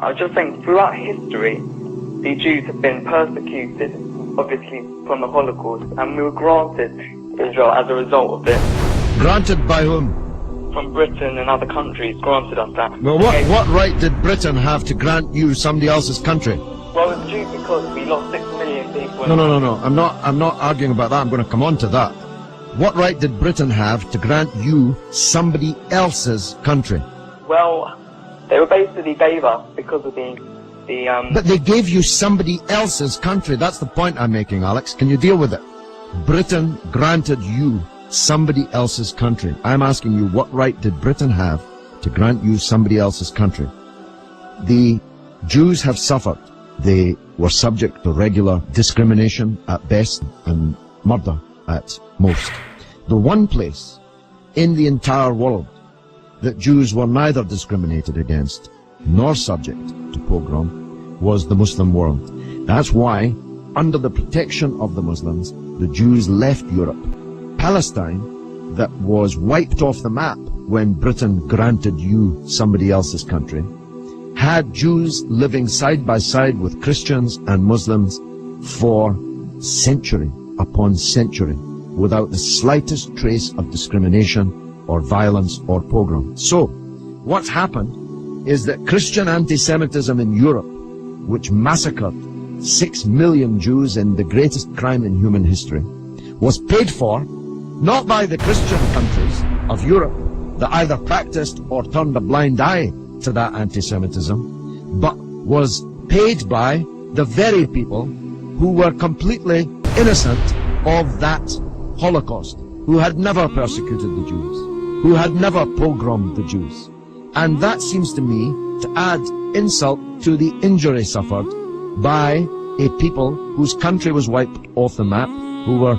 I was just saying, throughout history, the Jews have been persecuted, obviously, from the Holocaust, and we were granted Israel as a result of it. Granted by whom? From Britain and other countries granted us that. Well, what right did Britain have to grant you somebody else's country? Well, it's due because we lost 6 million people. No. I'm not arguing about that. I'm going to come on to that. What right did Britain have to grant you somebody else's country? Well, they were basically gave us because of the But they gave you somebody else's country. That's the point I'm making, Alex. Can you deal with it? Britain granted you somebody else's country. I'm asking you, what right did Britain have to grant you somebody else's country? The Jews have suffered. They were subject to regular discrimination at best and murder at most. The one place in the entire world that Jews were neither discriminated against nor subject to pogrom was the Muslim world. That's why, under the protection of the Muslims, the Jews left Europe. Palestine, that was wiped off the map when Britain granted you somebody else's country, had Jews living side by side with Christians and Muslims for century upon century without the slightest trace of discrimination or violence or pogrom. So, what's happened is that Christian anti-Semitism in Europe, which massacred 6 million Jews in the greatest crime in human history, was paid for not by the Christian countries of Europe that either practiced or turned a blind eye to that anti-Semitism, but was paid by the very people who were completely innocent of that Holocaust, who had never persecuted the Jews, who had never pogromed the Jews. And that seems to me to add insult to the injury suffered by a people whose country was wiped off the map, who were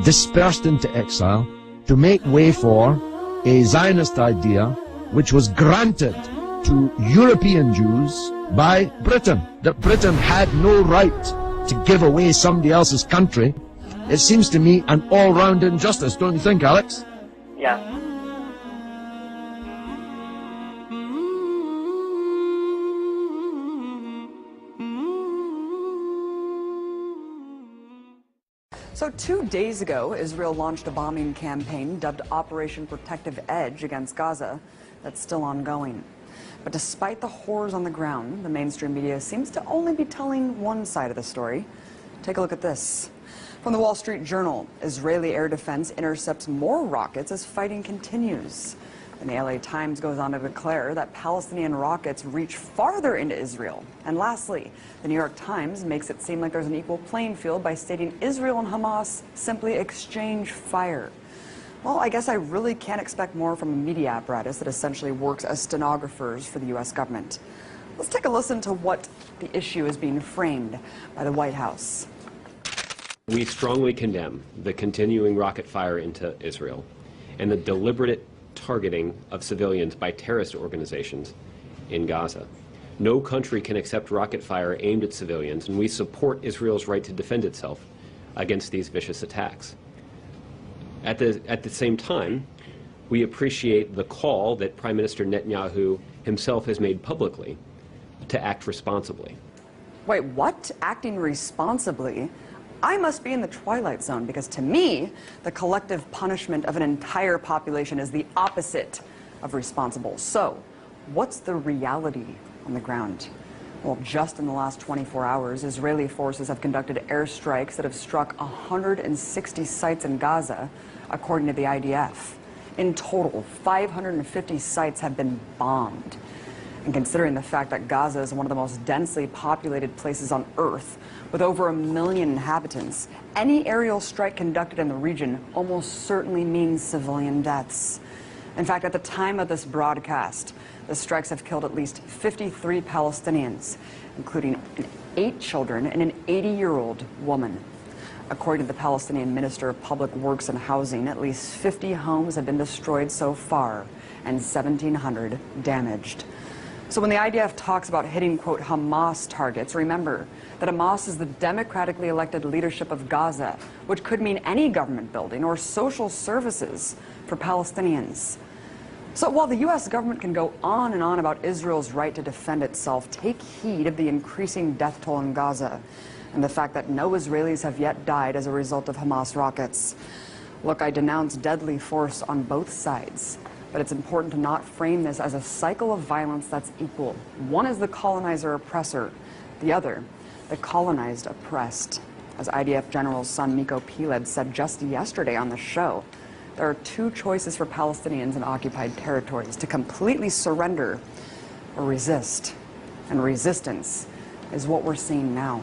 dispersed into exile, to make way for a Zionist idea which was granted to European Jews by Britain, that Britain had no right to give away somebody else's country. It seems to me an all-round injustice, don't you think, Alex? Yeah. So 2 days ago, Israel launched a bombing campaign dubbed Operation Protective Edge against Gaza that's still ongoing. But despite the horrors on the ground, the mainstream media seems to only be telling one side of the story. Take a look at this. From the Wall Street Journal, Israeli air defense intercepts more rockets as fighting continues. And the LA Times goes on to declare that Palestinian rockets reach farther into Israel. And lastly, the New York Times makes it seem like there's an equal playing field by stating Israel and Hamas simply exchange fire. Well, I guess I really can't expect more from a media apparatus that essentially works as stenographers for the U.S. government. Let's take a listen to what the issue is being framed by the White House. We strongly condemn the continuing rocket fire into Israel and the deliberate targeting of civilians by terrorist organizations in Gaza. No country can accept rocket fire aimed at civilians, and we support Israel's right to defend itself against these vicious attacks. At the same time, we appreciate the call that Prime Minister Netanyahu himself has made publicly to act responsibly. Wait, what? Acting responsibly? I must be in the twilight zone, because to me, the collective punishment of an entire population is the opposite of responsible. So, what's the reality on the ground? Well, just in the last 24 hours, Israeli forces have conducted airstrikes that have struck 160 sites in Gaza, according to the IDF. In total, 550 sites have been bombed. And considering the fact that Gaza is one of the most densely populated places on Earth, with over 1 million inhabitants, any aerial strike conducted in the region almost certainly means civilian deaths. In fact, at the time of this broadcast, the strikes have killed at least 53 Palestinians, including 8 children and an 80-year-old woman. According to the Palestinian Minister of Public Works and Housing, at least 50 homes have been destroyed so far and 1,700 damaged. So when the IDF talks about hitting, quote, Hamas targets, remember that Hamas is the democratically elected leadership of Gaza, which could mean any government building or social services for Palestinians. So while the U.S. government can go on and on about Israel's right to defend itself, take heed of the increasing death toll in Gaza and the fact that no Israelis have yet died as a result of Hamas rockets. Look, I denounce deadly force on both sides, but it's important to not frame this as a cycle of violence that's equal. One is the colonizer-oppressor, the other, the colonized oppressed. As IDF General's son Miko Peled said just yesterday on the show, there are two choices for Palestinians in occupied territories: to completely surrender or resist. And resistance is what we're seeing now.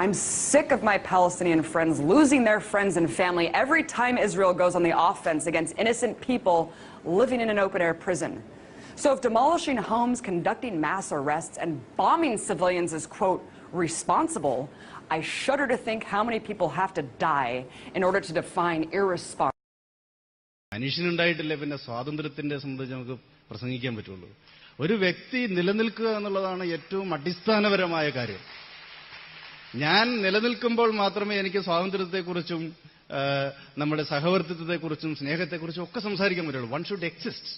I'm sick of my Palestinian friends losing their friends and family every time Israel goes on the offense against innocent people living in an open-air prison. So if demolishing homes, conducting mass arrests, and bombing civilians is, quote, responsible, I shudder to think how many people have to die in order to define irresponsible. മനുഷ്യനുണ്ടായിട്ടില്ല പിന്നെ സ്വാതന്ത്ര്യത്തിന്റെ സംബന്ധിച്ച് നമുക്ക് പ്രസംഗിക്കാൻ പറ്റുള്ളൂ. ഒരു വ്യക്തി നിലനിൽക്കുക എന്നുള്ളതാണ് ഏറ്റവും അടിസ്ഥാനപരമായ കാര്യം. ഞാൻ നിലനിൽക്കുമ്പോൾ മാത്രമേ എനിക്ക് സ്വാതന്ത്ര്യത്തെക്കുറിച്ചും നമ്മുടെ സഹവർത്തിത്വത്തെക്കുറിച്ചും സ്നേഹത്തെക്കുറിച്ചും ഒക്കെ സംസാരിക്കാൻ പറ്റുള്ളൂ. One should exist.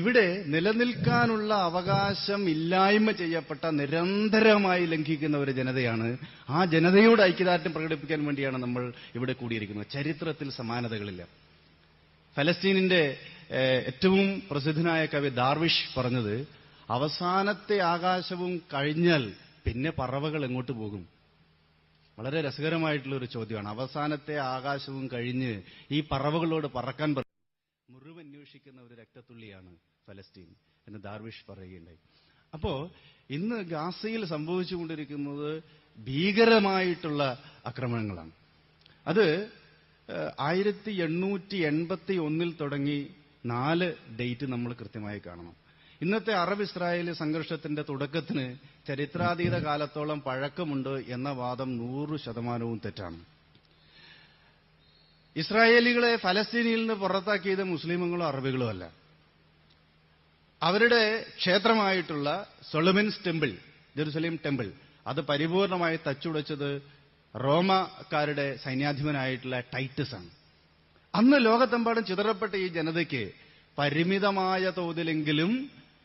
ഇവിടെ നിലനിൽക്കാനുള്ള അവകാശം ഇല്ലായ്മ ചെയ്യപ്പെട്ട, നിരന്തരമായി ലംഘിക്കുന്ന ഒരു ജനതയാണ്. ആ ജനതയോട് ഐക്യദാർഢ്യം പ്രകടിപ്പിക്കാൻ വേണ്ടിയാണ് നമ്മൾ ഇവിടെ കൂടിയിരിക്കുന്നത്. ചരിത്രത്തിൽ സമാനതകളില്ല. ഫലസ്തീനിന്റെ ഏറ്റവും പ്രസിദ്ധനായ കവി ദാർവിഷ് പറഞ്ഞത്, അവസാനത്തെ ആകാശവും കഴിഞ്ഞാൽ പിന്നെ പറവകൾ എങ്ങോട്ട് പോകും? വളരെ രസകരമായിട്ടുള്ള ഒരു ചോദ്യമാണ്. അവസാനത്തെ ആകാശവും കഴിഞ്ഞ് ഈ പറവകളോട് പറക്കാൻ മുറിവന്വേഷിക്കുന്ന ഒരു രക്തത്തുള്ളിയാണ് ഫലസ്തീൻ എന്ന് ദാർവിഷ് പറയുകയുണ്ടായി. അപ്പോ ഇന്ന് ഗാസയിൽ സംഭവിച്ചുകൊണ്ടിരിക്കുന്നത് ഭീകരമായിട്ടുള്ള ആക്രമണങ്ങളാണ്. അത് 1881 തുടങ്ങി 4 ഡേറ്റ് നമ്മൾ കൃത്യമായി കാണണം. ഇന്നത്തെ അറബ് ഇസ്രായേലി സംഘർഷത്തിന്റെ തുടക്കത്തിന് ചരിത്രാതീത കാലത്തോളം പഴക്കമുണ്ട് എന്ന വാദം 100% തെറ്റാണ്. ഇസ്രായേലികളെ ഫലസ്തീനിൽ നിന്ന് പുറത്താക്കിയത് മുസ്ലിമുകളോ അറബികളോ അല്ല. അവരുടെ ക്ഷേത്രമായിട്ടുള്ള സൊളമൻസ് ടെമ്പിൾ, ജെറുസലേം ടെമ്പിൾ, അത് പരിപൂർണമായി തച്ചുടച്ചത് റോമക്കാരുടെ സൈന്യാധിപനായിട്ടുള്ള ടൈറ്റസ് ആണ്. അന്ന് ലോകത്തെമ്പാടും ചിതറപ്പെട്ട ഈ ജനതയ്ക്ക് പരിമിതമായ തോതിലെങ്കിലും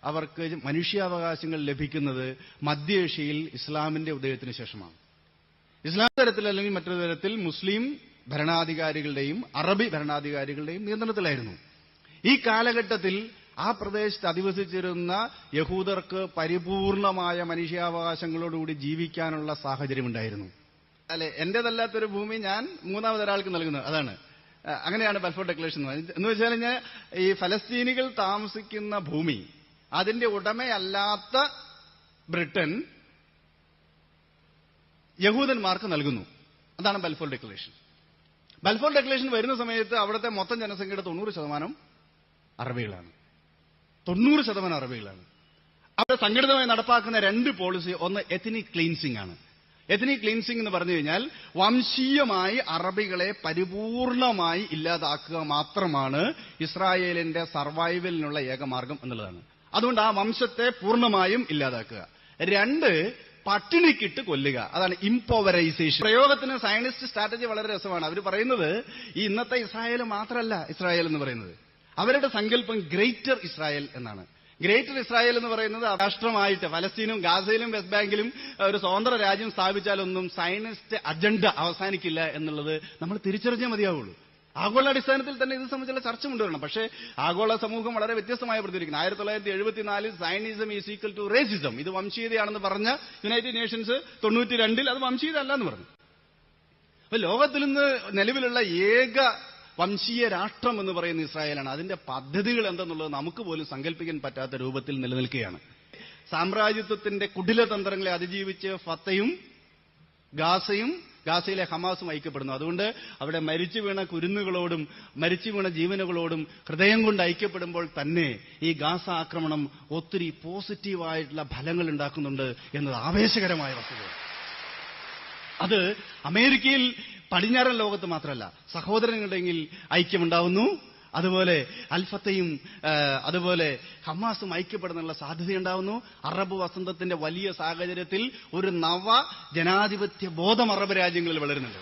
അവർക്ക് മനുഷ്യാവകാശങ്ങൾ ലഭിക്കുന്നത് മധ്യേഷ്യയിൽ ഇസ്ലാമിന്റെ ഉദയത്തിന് ശേഷമാണ്. ഇസ്ലാം തരത്തിൽ അല്ലെങ്കിൽ മറ്റൊരു തരത്തിൽ മുസ്ലിം ഭരണാധികാരികളുടെയും അറബി ഭരണാധികാരികളുടെയും നിയന്ത്രണത്തിലായിരുന്നു. ഈ കാലഘട്ടത്തിൽ ആ പ്രദേശത്ത് അധിവസിച്ചിരുന്ന യഹൂദർക്ക് പരിപൂർണമായ മനുഷ്യാവകാശങ്ങളോടുകൂടി ജീവിക്കാനുള്ള സാഹചര്യമുണ്ടായിരുന്നു. അല്ലെ, എന്റേതല്ലാത്തൊരു ഭൂമി ഞാൻ മൂന്നാമതൊരാൾക്ക് നൽകുന്നത്, അതാണ് അങ്ങനെയാണ് ബൽഫോർ ഡിക്ലറേഷൻ എന്ന് വെച്ചാൽ കഴിഞ്ഞാൽ ഈ ഫലസ്തീനികൾ താമസിക്കുന്ന ഭൂമി അതിന്റെ ഉടമയല്ലാത്ത ബ്രിട്ടൻ യഹൂദന്മാർക്ക് നൽകുന്നു. അതാണ് ബൽഫോർ ഡിക്ലറേഷൻ. ബൽഫോർ ഡിക്ലറേഷൻ വരുന്ന സമയത്ത് അവിടുത്തെ മൊത്തം ജനസംഖ്യയുടെ 90% അറബികളാണ്. 90% അറബികളാണ്. അവിടെ സംഘടിതമായി നടപ്പാക്കുന്ന 2 പോളിസി, ഒന്ന് എത്നിക് ക്ലീൻസിംഗ് ആണ്. എത്നിക് ക്ലീൻസിംഗ് എന്ന് പറഞ്ഞു കഴിഞ്ഞാൽ വംശീയമായി അറബികളെ പരിപൂർണമായി ഇല്ലാതാക്കുക മാത്രമാണ് ഇസ്രായേലിന്റെ സർവൈവലിനുള്ള ഏകമാർഗം എന്നുള്ളതാണ്. അതുകൊണ്ട് ആ വംശത്തെ പൂർണ്ണമായും ഇല്ലാതാക്കുക. 2, പട്ടിണിക്കിട്ട് കൊല്ലുക. അതാണ് ഇംപോവറൈസേഷൻ. പ്രയോഗത്തിന് സയനിസ്റ്റ് സ്ട്രാറ്റജി വളരെ രസമാണ്. അവർ പറയുന്നത് ഈ ഇന്നത്തെ ഇസ്രായേൽ മാത്രമല്ല ഇസ്രായേൽ എന്ന് പറയുന്നത്, അവരുടെ സങ്കല്പം ഗ്രേറ്റർ ഇസ്രായേൽ എന്നാണ്. ഗ്രേറ്റർ ഇസ്രായേൽ എന്ന് പറയുന്നത് രാഷ്ട്രമായിട്ട് ഫലസ്തീനും ഗാസയിലും വെസ്റ്റ് ബാങ്കിലും ഒരു സ്വതന്ത്ര രാജ്യം സ്ഥാപിച്ചാലൊന്നും സയനിസ്റ്റ് അജണ്ട അവസാനിക്കില്ല എന്നുള്ളത് നമ്മൾ തിരിച്ചറിഞ്ഞേ മതിയാവുള്ളൂ. ആഗോളാടിസ്ഥാനത്തിൽ തന്നെ ഇത് സംബന്ധിച്ചുള്ള ചർച്ച കൊണ്ടുവരണം. പക്ഷേ ആഗോള സമൂഹം വളരെ വ്യത്യസ്തമായി പ്രതികരിക്കുന്നു. 1974 Zionism is equal to racism, ഇത് വംശീയതയാണെന്ന് പറഞ്ഞ യുണൈറ്റഡ് നേഷൻസ് 92 അത് വംശീയത അല്ല എന്ന് പറഞ്ഞു. അപ്പൊ ലോകത്തിൽ നിന്ന് നിലവിലുള്ള ഏക വംശീയ രാഷ്ട്രം എന്ന് പറയുന്ന ഇസ്രായേലാണ്. അതിന്റെ പദ്ധതികൾ എന്തെന്നുള്ളത് നമുക്ക് പോലും സങ്കല്പിക്കാൻ പറ്റാത്ത രൂപത്തിൽ നിലനിൽക്കുകയാണ്. സാമ്രാജ്യത്വത്തിന്റെ കുടിലതന്ത്രങ്ങളെ അതിജീവിച്ച് ഫത്തയും ഗാസയിലെ ഹമാസും ഐക്യപ്പെടുന്നു. അതുകൊണ്ട് അവിടെ മരിച്ചു വീണ കുരുന്നുകളോടും മരിച്ചു വീണ ജീവനുകളോടും ഹൃദയം കൊണ്ട് ഐക്യപ്പെടുമ്പോൾ തന്നെ ഈ ഗാസ ആക്രമണം ഒത്തിരി പോസിറ്റീവായിട്ടുള്ള ഫലങ്ങൾ ഉണ്ടാക്കുന്നുണ്ട് എന്നത് ആവേശകരമായ വസ്തുതയാണ്. അത് അമേരിക്കയിൽ പടിഞ്ഞാറൻ ലോകത്ത് മാത്രമല്ല, സഹോദരങ്ങളുടെങ്കിൽ ഐക്യമുണ്ടാവുന്നു. അതുപോലെ അൽഫത്തയും അതുപോലെ ഹമാസും ഐക്യപ്പെടുന്നുള്ള സാധ്യതയുണ്ടാവുന്നു. അറബ് വസന്തത്തിന്റെ വലിയ സാഹചര്യത്തിൽ ഒരു നവ ജനാധിപത്യ ബോധം അറബ് രാജ്യങ്ങളിൽ വളരുന്നുണ്ട്.